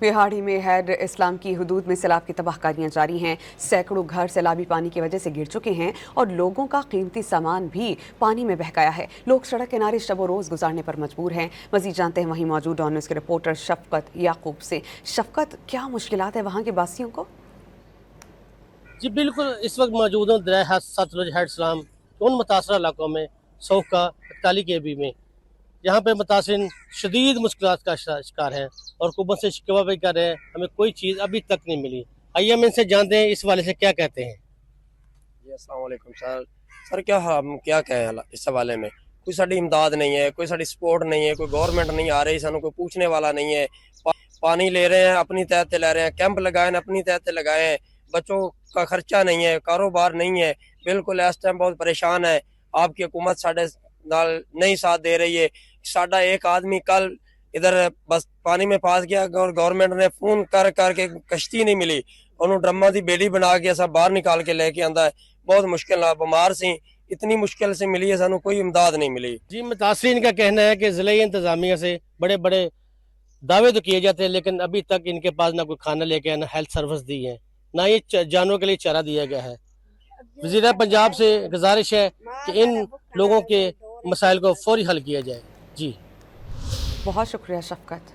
बिहाड़ी में हैड इस्लाम की हुदूद में सैलाब की तबाहकारियां जारी हैं। सैकड़ों घर सैलाबी पानी की वजह से गिर चुके हैं और लोगों का कीमती सामान भी पानी में बह गया है। लोग सड़क किनारे शब रोज़ गुजारने पर मजबूर हैं। मजीद जानते हैं वहीं मौजूद ऑन न्यूज़ के रिपोर्टर शफकत याकूब से। शफकत, क्या मुश्किलात है वहाँ के बासियों को? जी बिल्कुल, इस वक्त मौजूद हूँ दरिया सतलुज हेड इस्लाम उन मुतासर इलाकों में सोखा काली केबी में, यहाँ पे मुतासिन शदीद मुश्किलात का शिकार हैं और हुकूमत से शिकवा भी कर रहे हैं। हमें कोई चीज़ अभी तक नहीं मिली। आइए हम इनसे जानते हैं इस वाले से क्या कहते हैं। जी अस्सलाम वालेकुम सर। सर क्या हम क्या कहें इस हवाले में, कोई साड़ी इमदाद नहीं है, कोई साड़ी सपोर्ट नहीं है, कोई गवर्नमेंट नहीं आ रही, सानू कोई पूछने वाला नहीं है। पानी ले रहे हैं अपनी तहत ले रहे हैं, कैंप लगाए हैं अपनी तहत लगाए हैं, बच्चों का खर्चा नहीं है, कारोबार नहीं है। बिल्कुल इस टाइम बहुत परेशान है। आपकी हुकूमत साढ़े नाल नहीं साथ दे रही है। साडा एक आदमी कल इधर बस पानी में फंस गया और गवर्नमेंट ने फोन कर करके कश्ती नहीं मिली, उन्होंने ड्रमा की बेड़ी बना के सब बाहर निकाल के लेके आंदा है। बहुत मुश्किल ना बीमार सी, इतनी मुश्किल से मिली है, सानू कोई इमदाद नहीं मिली। जी मुतासरीन का कहना है कि ज़िले इंतज़ामिया से बड़े बड़े दावे तो किए जाते हैं, लेकिन अभी तक इनके पास ना कोई खाना लेके आया, ना हेल्थ सर्विस दी है, ना ये जानवरों के लिए चारा दिया गया है। वज़ीर पंजाब से गुजारिश है कि इन लोगों के मसाइल को फौरी हल किया जाए। जी बहुत शुक्रिया शफकत।